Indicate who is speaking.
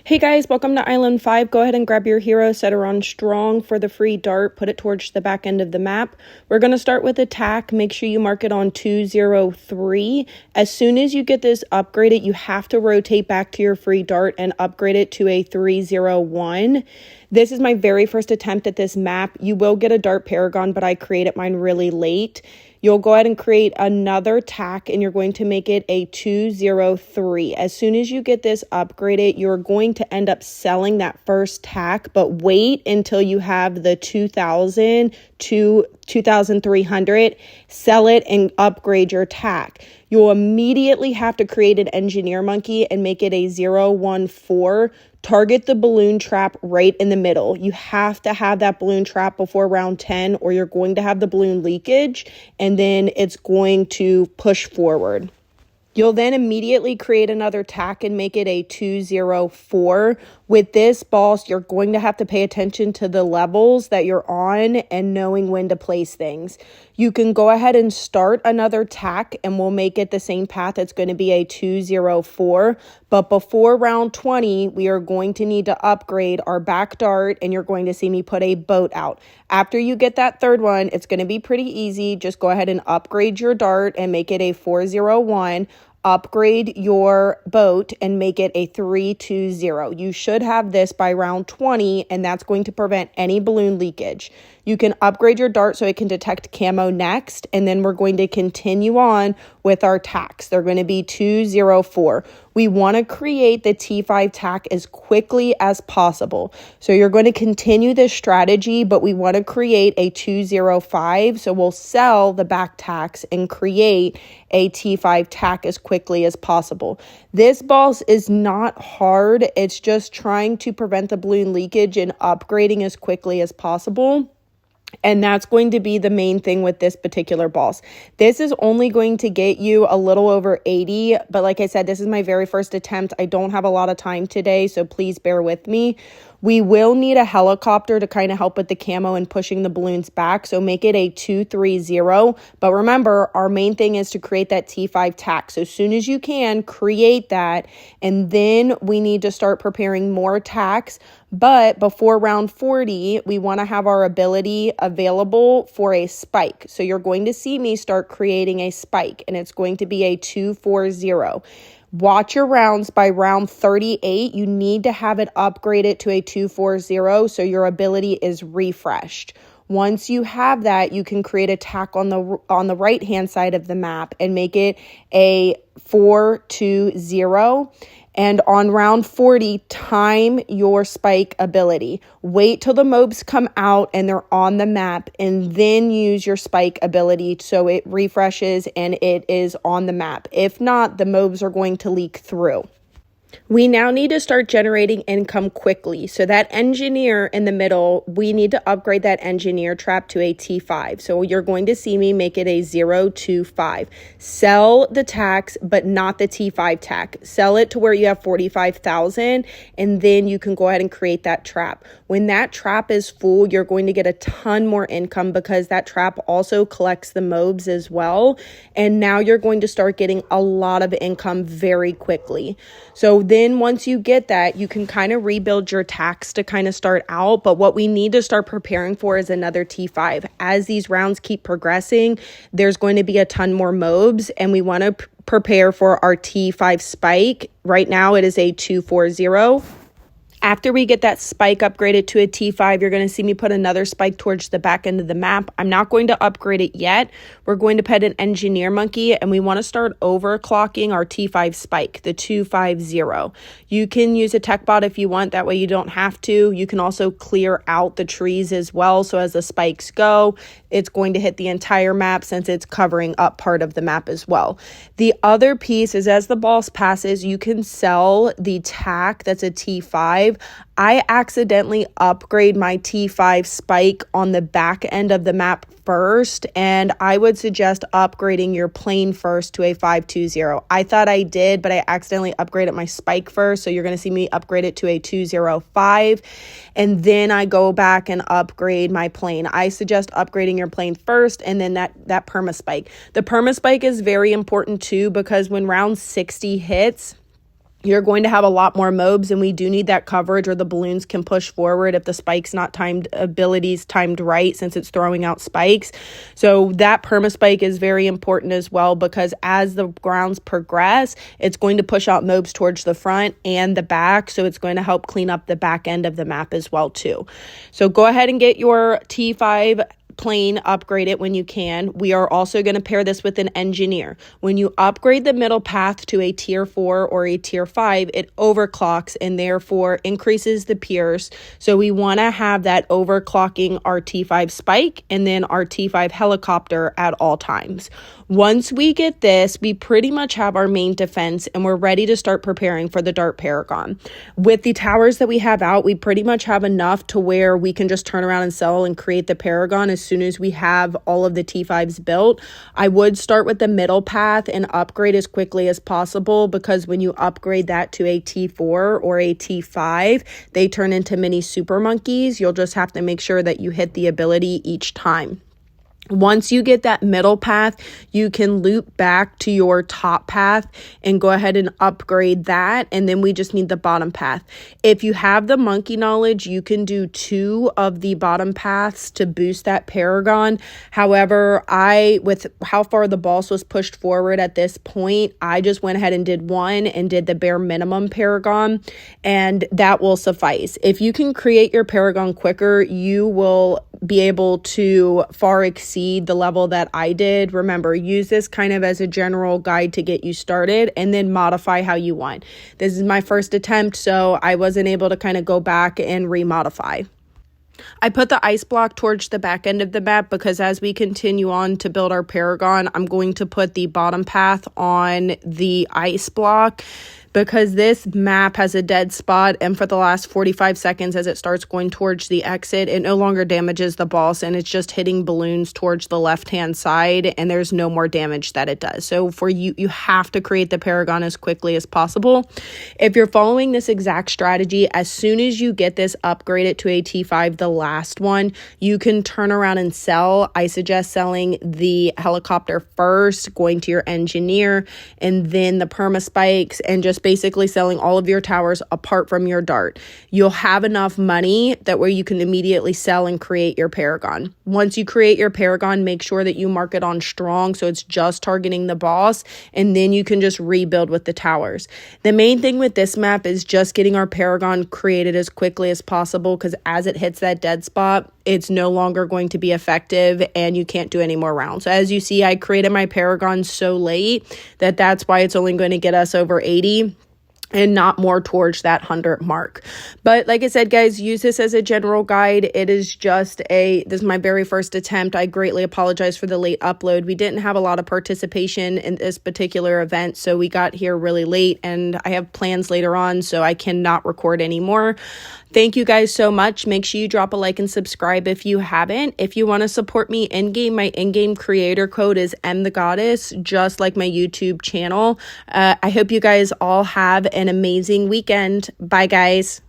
Speaker 1: Hey guys, welcome to Island 5. Go ahead and grab your hero, set her on strong for the free dart, put it towards the back end of the map. We're going to start with attack. Make sure you mark it on 203. As soon as you get this upgraded, you have to rotate back to your free dart and upgrade it to a 301. This is my very first attempt at this map. You will get a dart paragon, but I created mine really late. You'll go ahead and create another tack and you're going to make it a 203. As soon as you get this upgraded, you're going to end up selling that first tack, but wait until you have the 2,000 to 2,300. Sell it and upgrade your tack. You'll immediately have to create an engineer monkey and make it a 014. Target the balloon trap right in the middle. You have to have that balloon trap before round 10 or you're going to have the balloon leakage and then it's going to push forward. You'll then immediately create another tack and make it a 204. With this boss, you're going to have to pay attention to the levels that you're on and knowing when to place things. You can go ahead and start another tack and we'll make it the same path. It's going to be a 204. But before round 20, we are going to need to upgrade our back dart and you're going to see me put a boat out. After you get that third one, it's going to be pretty easy. Just go ahead and upgrade your dart and make it a 401. Upgrade your boat and make it a 320. You should have this by round 20 and that's going to prevent any balloon leakage. You can upgrade your dart so it can detect camo next, and then we're going to continue on with our tacks. They're going to be 204. We want to create the T5 tack as quickly as possible. So you're going to continue this strategy, but we want to create a 205. So we'll sell the back tacks and create a T5 tack as quickly as possible. This boss is not hard. It's just trying to prevent the balloon leakage and upgrading as quickly as possible. And that's going to be the main thing with this particular boss. This is only going to get you a little over 80. But like I said, this is my very first attempt. I don't have a lot of time today, so please bear with me. We will need a helicopter to kind of help with the camo and pushing the balloons back. So make it a 230. But remember, our main thing is to create that T5 tack. So as soon as you can, create that. And then we need to start preparing more tacks. But before round 40, we want to have our ability available for a spike. So you're going to see me start creating a spike. And it's going to be a 240. Watch your rounds. By round 38, you need to have it upgraded to a 240 so your ability is refreshed. Once you have that, you can create a tack on the right hand side of the map and make it a 420. And on round 40, time your spike ability. Wait till the mobs come out and they're on the map and then use your spike ability so it refreshes and it is on the map. If not, the mobs are going to leak through. We now need to start generating income quickly. So that engineer in the middle, we need to upgrade that engineer trap to a T5. So you're going to see me make it a 025. Sell the tax, but not the T5 tack. Sell it to where you have 45,000 and then you can go ahead and create that trap. When that trap is full, you're going to get a ton more income because that trap also collects the mobs as well. And now you're going to start getting a lot of income very quickly. So then once you get that, you can kind of rebuild your tax to kind of start out. But what we need to start preparing for is another T5. As these rounds keep progressing, there's going to be a ton more mobs and we want to prepare for our T5 spike. Right now it is a 240. After we get that spike upgraded to a T5, you're going to see me put another spike towards the back end of the map. I'm not going to upgrade it yet. We're going to put an engineer monkey and we want to start overclocking our T5 spike, the 250. You can use a tech bot if you want. That way you don't have to. You can also clear out the trees as well. So as the spikes go, it's going to hit the entire map since it's covering up part of the map as well. The other piece is as the boss passes, you can sell the tack that's a T5. I accidentally upgrade my T5 spike on the back end of the map first, and I would suggest upgrading your plane first to a 520. I thought I did, but I accidentally upgraded my spike first, so you're going to see me upgrade it to a 205, and then I go back and upgrade my plane. I suggest upgrading your plane first, and then that perma spike. The perma spike is very important too, because when round 60 hits, you're going to have a lot more mobs, and we do need that coverage, or the balloons can push forward if the spike's not timed right, since it's throwing out spikes. So that perma spike is very important as well, because as the grounds progress, it's going to push out mobs towards the front and the back, so it's going to help clean up the back end of the map as well too. So go ahead and get your T5 plane, upgrade it when you can. We are also going to pair this with an engineer. When you upgrade the middle path to a tier 4 or a tier 5, it overclocks and therefore increases the pierce. So we want to have that overclocking our T5 spike and then our T5 helicopter at all times. Once we get this, we pretty much have our main defense and we're ready to start preparing for the Dart Paragon. With the towers that we have out, we pretty much have enough to where we can just turn around and sell and create the Paragon as soon as we have all of the T5s built. I would start with the middle path and upgrade as quickly as possible, because when you upgrade that to a T4 or a T5, they turn into mini super monkeys. You'll just have to make sure that you hit the ability each time. Once you get that middle path, you can loop back to your top path and go ahead and upgrade that. And then we just need the bottom path. If you have the monkey knowledge, you can do 2 of the bottom paths to boost that Paragon. However, with how far the boss was pushed forward at this point, I just went ahead and did 1 and did the bare minimum Paragon, and that will suffice. If you can create your Paragon quicker, you will be able to far exceed the level that I did. Remember, use this kind of as a general guide to get you started and then modify how you want. This is my first attempt, so I wasn't able to kind of go back and remodify. I put the ice block towards the back end of the map because as we continue on to build our Paragon, I'm going to put the bottom path on the ice block, because this map has a dead spot, and for the last 45 seconds as it starts going towards the exit, it no longer damages the boss, and it's just hitting balloons towards the left-hand side, and there's no more damage that it does. So for you have to create the Paragon as quickly as possible. If you're following this exact strategy, as soon as you get this upgraded to a T5, the last one, you can turn around and sell. I suggest selling the helicopter first, going to your engineer, and then the perma spikes, and just basically selling all of your towers apart from your dart. You'll have enough money that where you can immediately sell and create your Paragon. Once you create your Paragon, make sure that you mark it on strong so it's just targeting the boss, and then you can just rebuild with the towers. The main thing with this map is just getting our Paragon created as quickly as possible, because as it hits that dead spot, it's no longer going to be effective and you can't do any more rounds. So as you see, I created my Paragon so late that that's why it's only going to get us over 80 and not more towards that 100 mark. But like I said, guys, use this as a general guide. It is just this is my very first attempt. I greatly apologize for the late upload. We didn't have a lot of participation in this particular event, so we got here really late, and I have plans later on, so I cannot record anymore. Thank you guys so much. Make sure you drop a like and subscribe if you haven't. If you want to support me in-game, my in-game creator code is mthegoddess, just like my YouTube channel. I hope you guys all have an amazing weekend. Bye, guys.